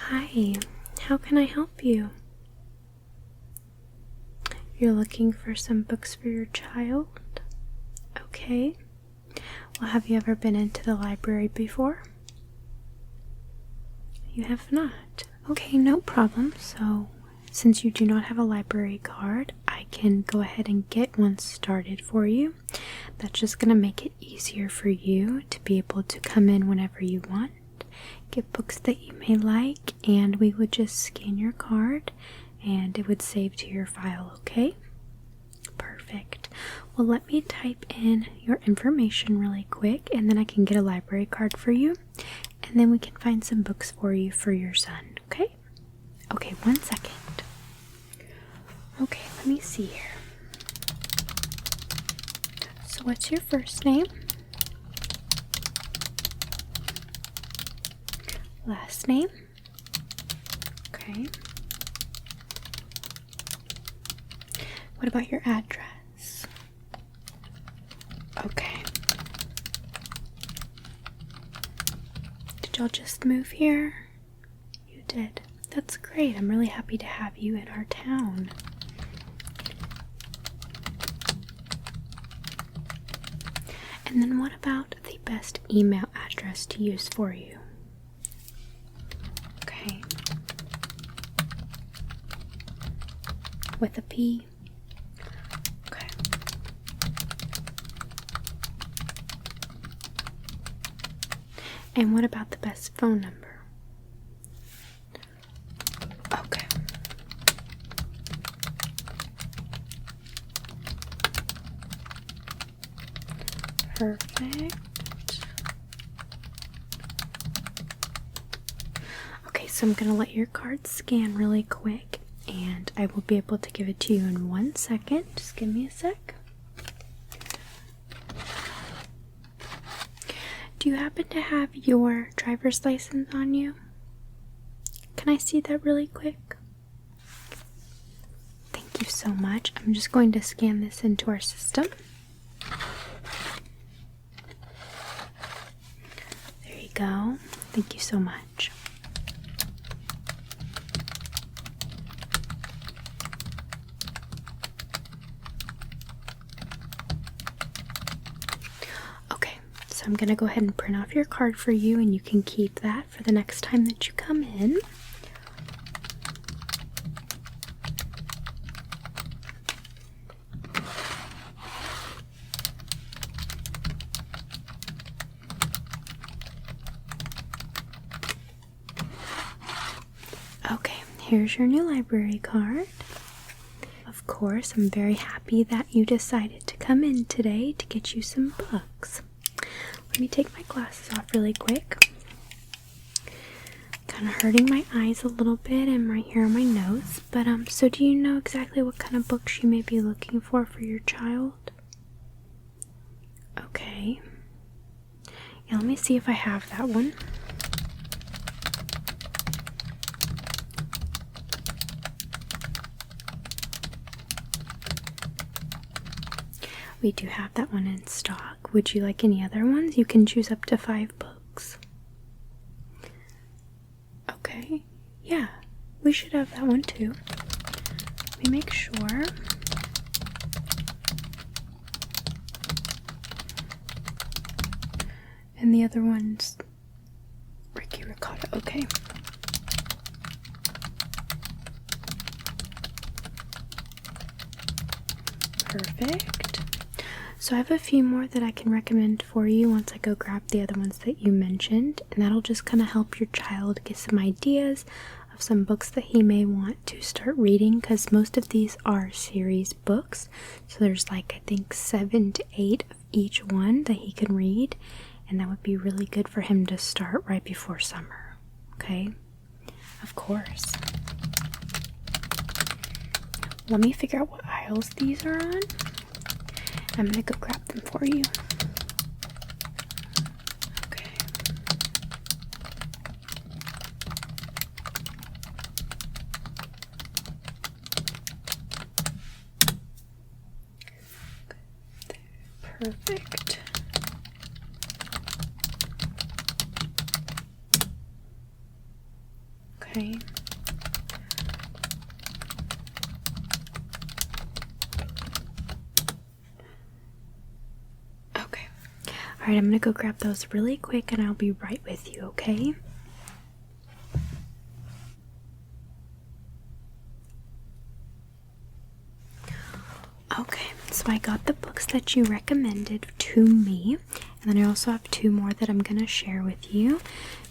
Hi, how can I help you? You're looking for some books for your child? Okay. Well, have you ever been into the library before? You have not. Okay, no problem. So, since you do not have a library card, I can go ahead and get one started for you. That's just going to make it easier for you to be able to come in whenever you want, get books that you may like, and we would just scan your card and it would save to your file, okay? Perfect. Well, let me type in your information really quick and then I can get a library card for you, and then we can find some books for you for your son, okay? Okay, 1 second. Okay, let me see here. So what's your first name? Last name? Okay. What about your address? Okay. Did y'all just move here? You did. That's great. I'm really happy to have you in our town. And then what about the best email address to use for you? Okay. With a P? Okay. And what about the best phone number? Okay. Perfect. Okay, so I'm gonna let your card scan really quick and I will be able to give it to you in 1 second. Just give me a sec. Do you happen to have your driver's license on you? Can I see that really quick? Thank you so much. I'm just going to scan this into our system. There you go. Thank you so much. Okay, so I'm going to go ahead and print off your card for you, and you can keep that for the next time that you come in. Okay, here's your new library card. Of course, I'm very happy that you decided to come in today to get you some books. Let me take my glasses off really quick. Kind of hurting my eyes a little bit and right here on my nose. But so do you know exactly what kind of books you may be looking for your child? Okay. Yeah, let me see if I have that one. We do have that one in stock. Would you like any other ones? You can choose up to 5 books. Okay, yeah, we should have that one too. Let me make sure. And the other one's Ricky Ricotta, okay. Perfect. So I have a few more that I can recommend for you once I go grab the other ones that you mentioned, and that'll just kind of help your child get some ideas of some books that he may want to start reading, because most of these are series books, so there's like I think 7 to 8 of each one that he can read, and that would be really good for him to start right before summer. Okay, of course. Let me figure out what aisles these are on. I'm gonna go grab them for you. Okay. Perfect. Okay. Okay. Okay. Alright, I'm gonna go grab those really quick and I'll be right with you, okay? Okay, so I got the books that you recommended to me, and then I also have 2 more that I'm going to share with you,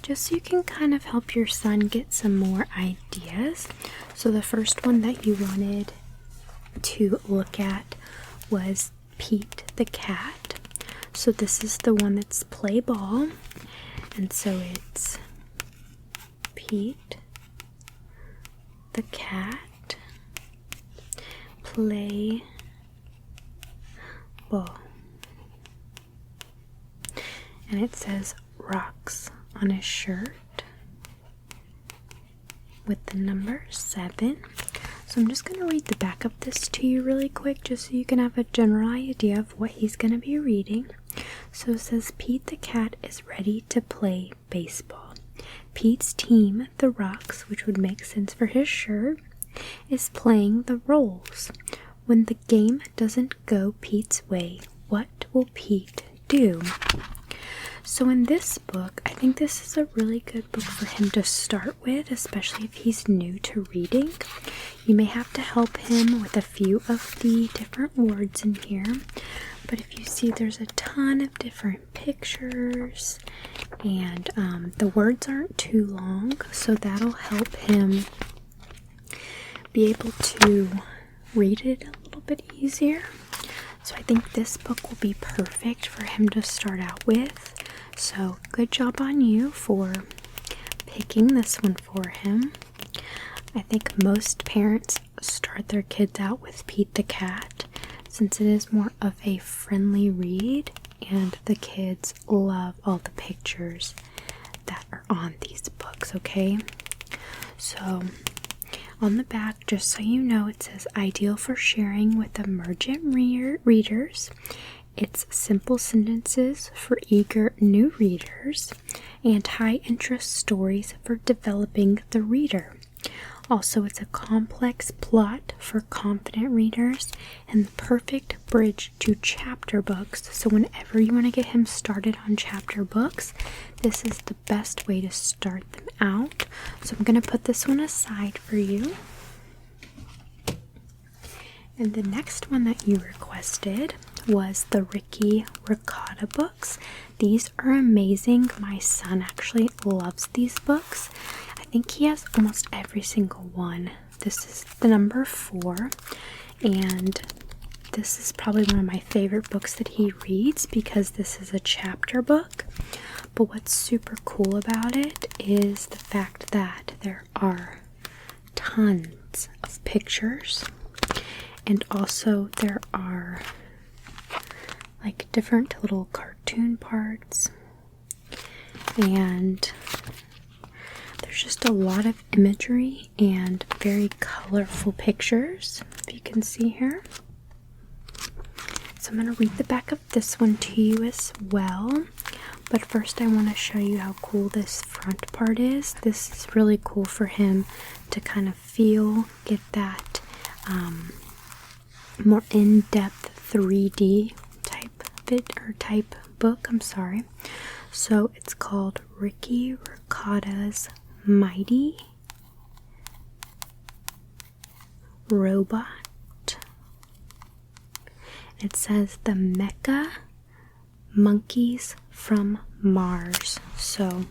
just so you can kind of help your son get some more ideas. So the first one that you wanted to look at was Pete the Cat. So this is the one that's play ball, and so it's Pete the Cat, play ball, and it says rocks on his shirt with the number 7. So I'm just going to read the back of this to you really quick, just so you can have a general idea of what he's going to be reading. So it says, Pete the Cat is ready to play baseball. Pete's team, the Rocks, which would make sense for his shirt, is playing the roles. When the game doesn't go Pete's way, what will Pete do? So in this book, I think this is a really good book for him to start with, especially if he's new to reading. You may have to help him with a few of the different words in here, but if you see, there's a ton of different pictures, and the words aren't too long, so that'll help him be able to read it a little bit easier. So I think this book will be perfect for him to start out with. So good job on you for picking this one for him. I think most parents start their kids out with Pete the Cat, since it is more of a friendly read and the kids love all the pictures that are on these books, okay? So on the back, just so you know, it says ideal for sharing with emergent readers. It's simple sentences for eager new readers and high interest stories for developing the reader. Also, it's a complex plot for confident readers and the perfect bridge to chapter books. So whenever you want to get him started on chapter books, this is the best way to start them out. So I'm going to put this one aside for you. And the next one that you requested was the Ricky Ricotta books. These are amazing. My son actually loves these books. I think he has almost every single one. This is the number 4, and this is probably one of my favorite books that he reads because this is a chapter book. But what's super cool about it is the fact that there are tons of pictures, and also there are like different little cartoon parts, and there's just a lot of imagery and very colorful pictures, if you can see here. So I'm going to read the back of this one to you as well. But first I want to show you how cool this front part is. This is really cool for him to kind of get that more in-depth 3D type book. So it's called Ricky Ricotta's Mighty Robot. It says the Mecha Monkeys from Mars. So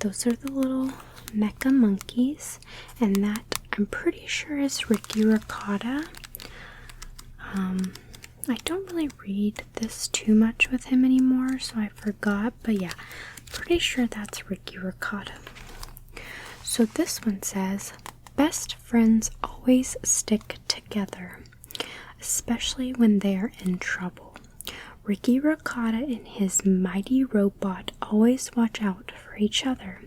those are the little mecha monkeys, and that I'm pretty sure is Ricky Ricotta. I don't really read this too much with him anymore, so I forgot, but yeah, pretty sure that's Ricky Ricotta. So this one says, best friends always stick together, especially when they're in trouble. Ricky Ricotta and his mighty robot always watch out for each other.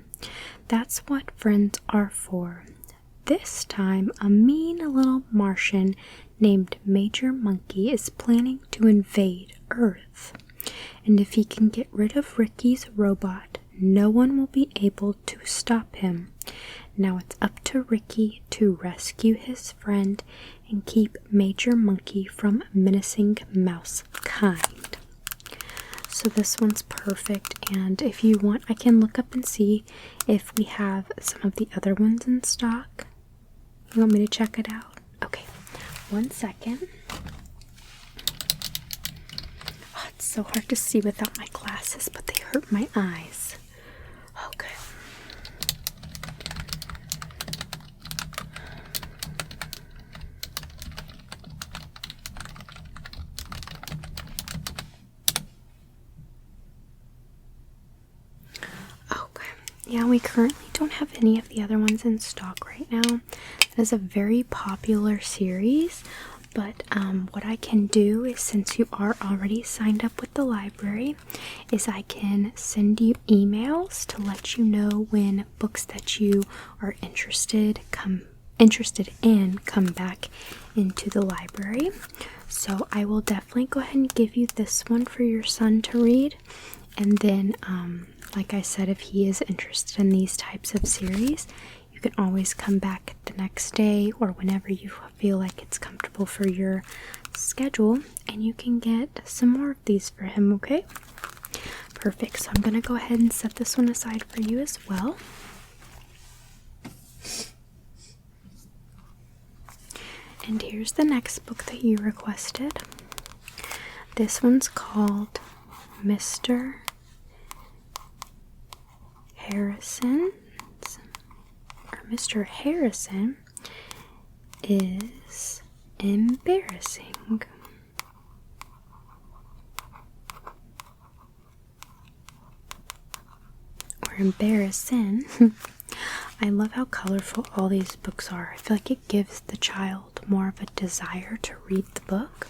That's what friends are for. This time, a mean little Martian named Major Monkey is planning to invade Earth. And if he can get rid of Ricky's robot, no one will be able to stop him. Now it's up to Ricky to rescue his friend and keep Major Monkey from menacing mouse kind. So this one's perfect, and if you want, I can look up and see if we have some of the other ones in stock. You want me to check it out? Okay, 1 second. Oh, it's so hard to see without my glasses, but they hurt my eyes. Okay. Yeah, we currently don't have any of the other ones in stock right now. It is a very popular series, but what I can do is, since you are already signed up with the library, is I can send you emails to let you know when books that you are interested in come back into the library. So I will definitely go ahead and give you this one for your son to read, and then like I said, if he is interested in these types of series, you can always come back the next day or whenever you feel like it's comfortable for your schedule, and you can get some more of these for him, okay? Perfect. So I'm going to go ahead and set this one aside for you as well. And here's the next book that you requested. This one's called Mr. Harrison is embarrassing. Or embarrassing. I love how colorful all these books are. I feel like it gives the child more of a desire to read the book.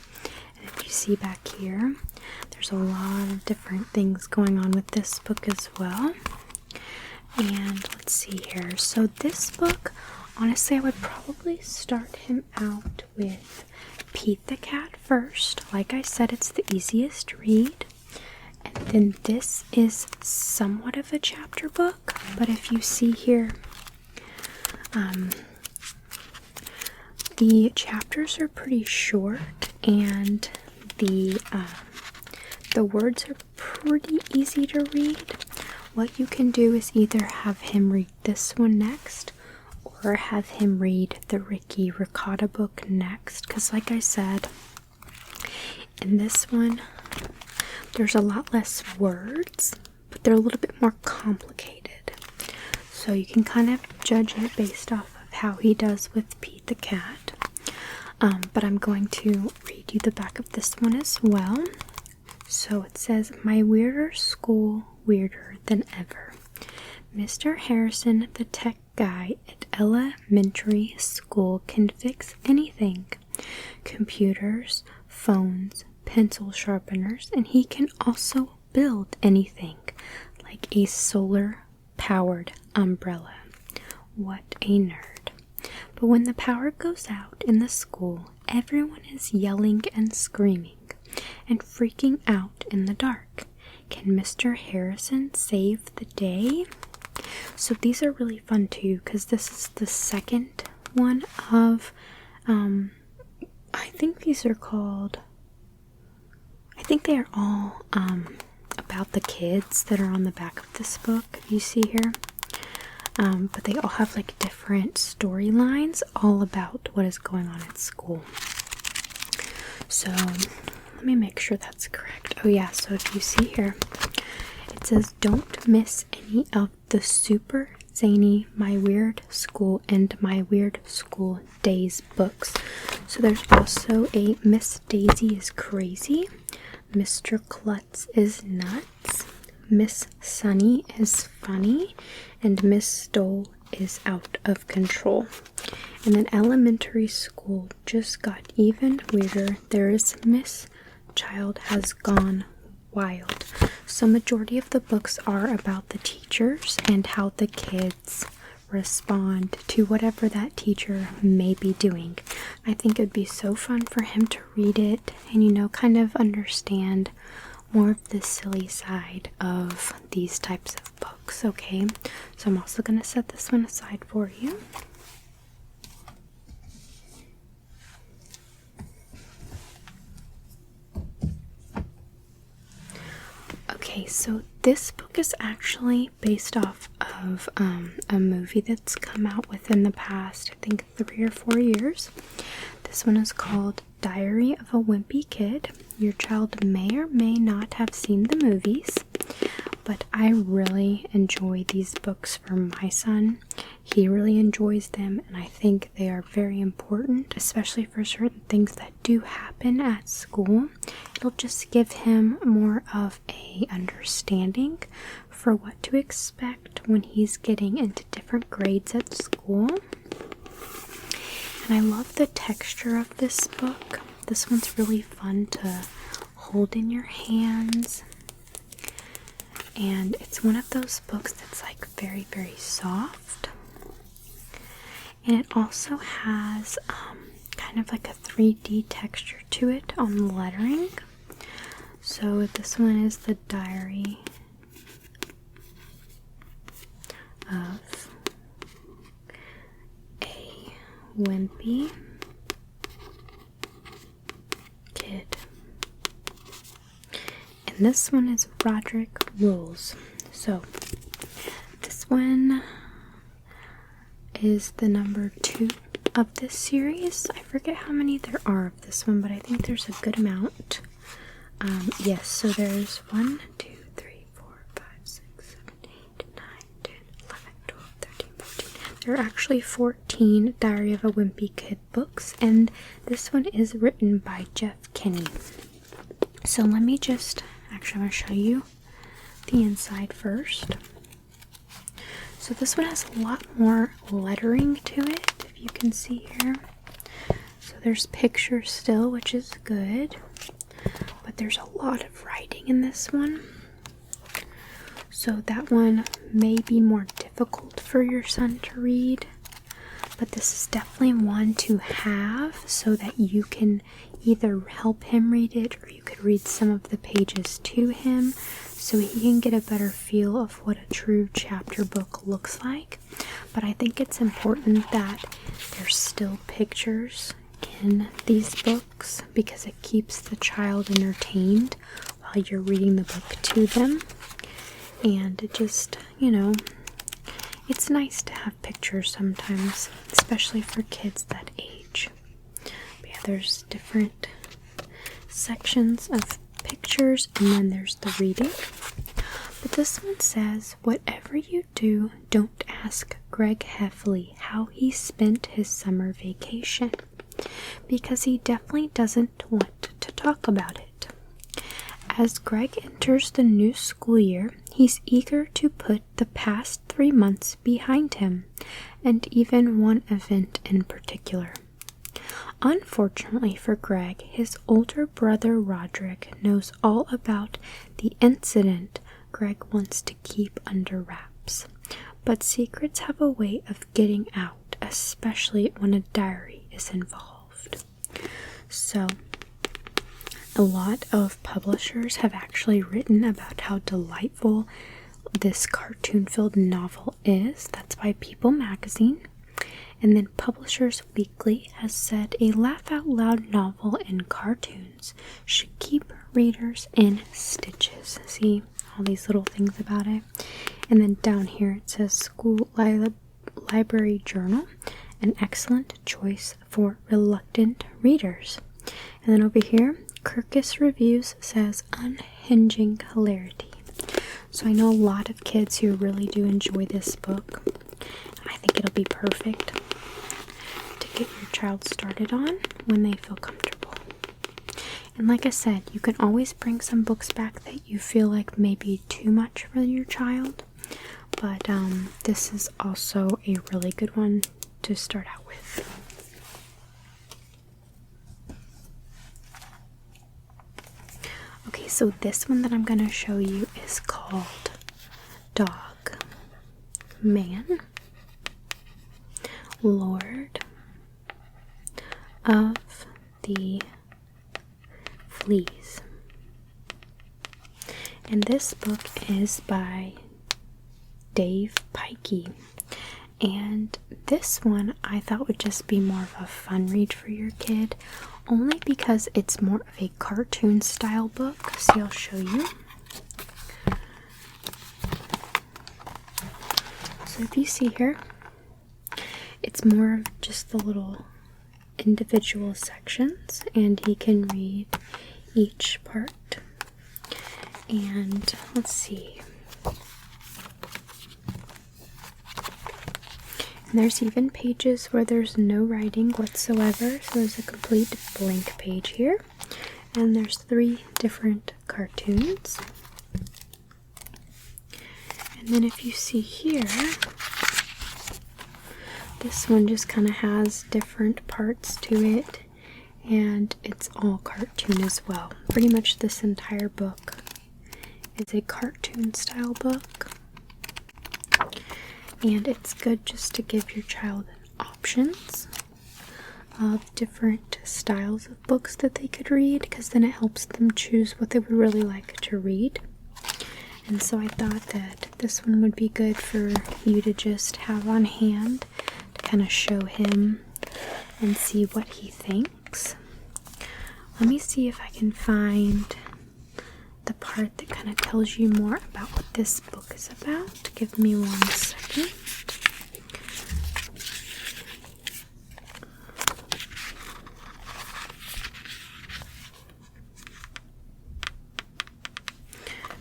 And if you see back here, there's a lot of different things going on with this book as well. And let's see here. So this book, honestly, I would probably start him out with Pete the Cat first. Like I said, it's the easiest read. And then this is somewhat of a chapter book, but if you see here, the chapters are pretty short, and the words are pretty easy to read. What you can do is either have him read this one next, or have him read the Ricky Ricotta book next, because like I said, in this one, there's a lot less words, but they're a little bit more complicated. So you can kind of judge it based off of how he does with Pete the Cat. But I'm going to read you the back of this one as well. So it says, "My weirder school, weirder than ever. Mr. Harrison, the tech guy at elementary school, can fix anything. Computers, phones, pencil sharpeners, and he can also build anything, like a solar-powered umbrella. What a nerd. But when the power goes out in the school, everyone is yelling and screaming and freaking out in the dark. Can Mr. Harrison save the day?" So these are really fun too, because this is the second one of, I think these are called, I think they are all about the kids that are on the back of this book, you see here. But they all have like different storylines all about what is going on at school. So let me make sure that's correct. Oh yeah, so if you see here, it says, "Don't miss any of the super zany My Weird School and My Weird School Days books." So there's also a Miss Daisy is Crazy, Mr. Klutz is Nuts, Miss Sunny is Funny, and Miss Stoll is Out of Control. And then elementary school just got even weirder. There is Miss Child Has Gone Wild. So majority of the books are about the teachers and how the kids respond to whatever that teacher may be doing. I think it'd be so fun for him to read it and, kind of understand more of the silly side of these types of books, okay? So I'm also going to set this one aside for you. Okay, so this book is actually based off of a movie that's come out within the past, I think, 3 or 4 years. This one is called Diary of a Wimpy Kid. Your child may or may not have seen the movies, but I really enjoy these books for my son. He really enjoys them, and I think they are very important, especially for certain things that do happen at school. It'll just give him more of a understanding for what to expect when he's getting into different grades at school. And I love the texture of this book. This one's really fun to hold in your hands. And it's one of those books that's like very, very soft. And it also has kind of like a 3D texture to it on the lettering. So this one is the Diary of a Wimpy Kid. And this one is Roderick Rules. So this one is the number 2 of this series. I forget how many there are of this one, but I think there's a good amount. Yes, so there's 1, 2, 3, 4, 5, 6, 7, 8, 9, 10, 11, 12, 13, 14. There are actually 14 Diary of a Wimpy Kid books, and this one is written by Jeff Kinney. So let me just, actually I'm going to show you the inside first. So this one has a lot more lettering to it, if you can see here. So there's pictures still, which is good. But there's a lot of writing in this one. So that one may be more difficult for your son to read. But this is definitely one to have so that you can either help him read it or you could read some of the pages to him so he can get a better feel of what a true chapter book looks like. But I think it's important that there's still pictures in these books because it keeps the child entertained while you're reading the book to them. And it just, it's nice to have pictures sometimes, especially for kids that age. But yeah, there's different sections of pictures, and then there's the reading. But this one says, whatever you do, don't ask Greg Heffley how he spent his summer vacation, because he definitely doesn't want to talk about it. As Greg enters the new school year, he's eager to put the past 3 months behind him, and even one event in particular. Unfortunately for Greg, his older brother Roderick knows all about the incident Greg wants to keep under wraps. But secrets have a way of getting out, especially when a diary is involved. So, a lot of publishers have actually written about how delightful this cartoon-filled novel is. That's by People magazine. And then Publishers Weekly has said a laugh-out-loud novel in cartoons should keep readers in stitches. See all these little things about it? And then down here it says School Library Journal, an excellent choice for reluctant readers. And then over here, Kirkus Reviews says unhinging hilarity. So I know a lot of kids who really do enjoy this book. I think it'll be perfect to get your child started on when they feel comfortable. And like I said, you can always bring some books back that you feel like may be too much for your child. But this is also a really good one to start out with. Okay, so this one that I'm going to show you is called Dog Man, Lord of the Fleas. And this book is by Dave Pikey. And this one I thought would just be more of a fun read for your kid, only because it's more of a cartoon style book. See, I'll show you. So if you see here, it's more of just the little individual sections, and he can read each part. And let's see. And there's even pages where there's no writing whatsoever, so there's a complete blank page here. And there's 3 different cartoons. And then if you see here, this one just kind of has different parts to it, and it's all cartoon as well. Pretty much this entire book is a cartoon style book. And it's good just to give your child options of different styles of books that they could read, because then it helps them choose what they would really like to read. And so I thought that this one would be good for you to just have on hand to kind of show him and see what he thinks. Let me see if I can find the part that kind of tells you more about what this book is about. Give me 1 second.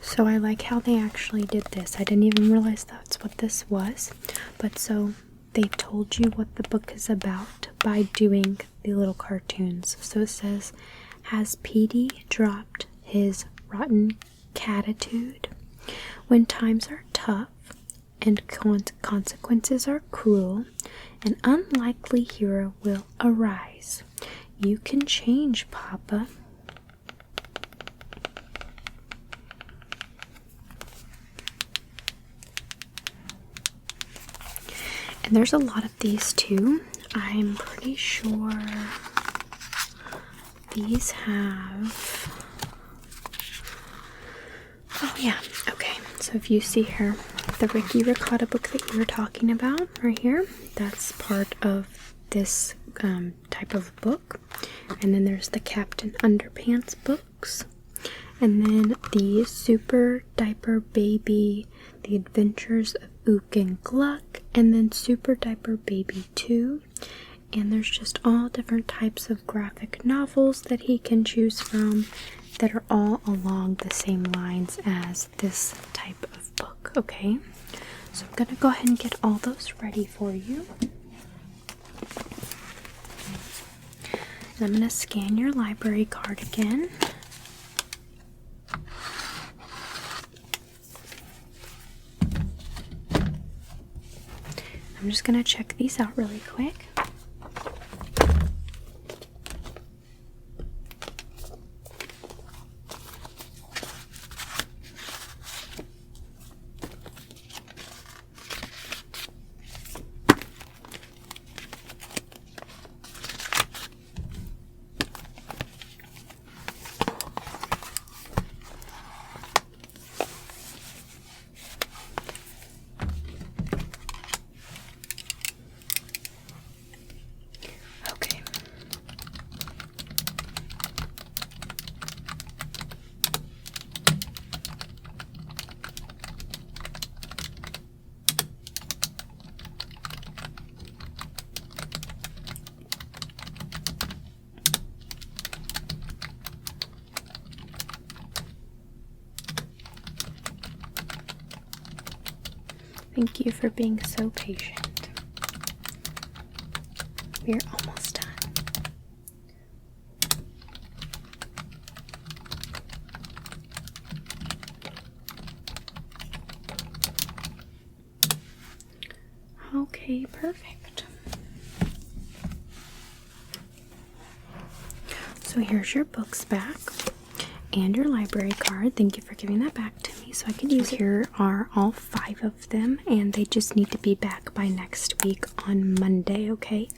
So I like how they actually did this. I didn't even realize that's what this was. But so they told you what the book is about by doing the little cartoons. So it says, has Petey dropped his rotten catitude? When times are tough and consequences are cruel, an unlikely hero will arise. You can change, Papa. And there's a lot of these too. I'm pretty sure these have... Oh yeah, okay. So if you see here, the Ricky Ricotta book that you were talking about right here, that's part of this type of book. And then there's the Captain Underpants books. And then the Super Diaper Baby, The Adventures of Ook and Gluck, and then Super Diaper Baby 2. And there's just all different types of graphic novels that he can choose from that are all along the same lines as this type of book, okay? So I'm going to go ahead and get all those ready for you. And I'm going to scan your library card again. I'm just going to check these out really quick. Thank you for being so patient. We're almost done. Okay, perfect. So here's your books back and your library card. Thank you for giving that back to me so I could use it. Here are all 5 of them, and they just need to be back by next week on Monday, okay?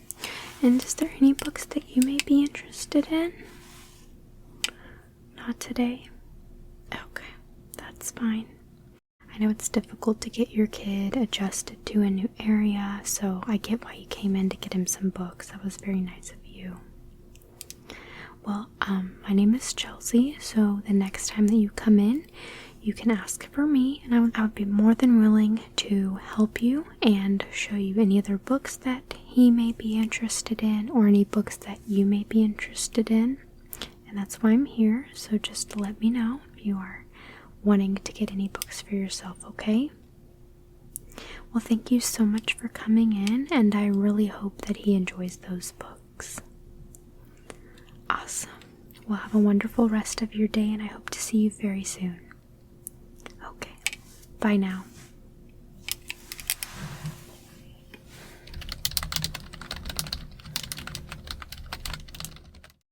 And is there any books that you may be interested in? Not today? Okay, that's That's fine. I know it's difficult to get your kid adjusted to a new area, so I get why you came in to get him some books. That was very nice of you. Well, my name is Chelsea, so the next time that you come in, you can ask for me, and I would be more than willing to help you and show you any other books that he may be interested in, or any books that you may be interested in. And that's why I'm here, so just let me know if you are wanting to get any books for yourself, okay? Well, thank you so much for coming in, and I really hope that he enjoys those books. Awesome. Well, have a wonderful rest of your day, and I hope to see you very soon. Okay. Bye now.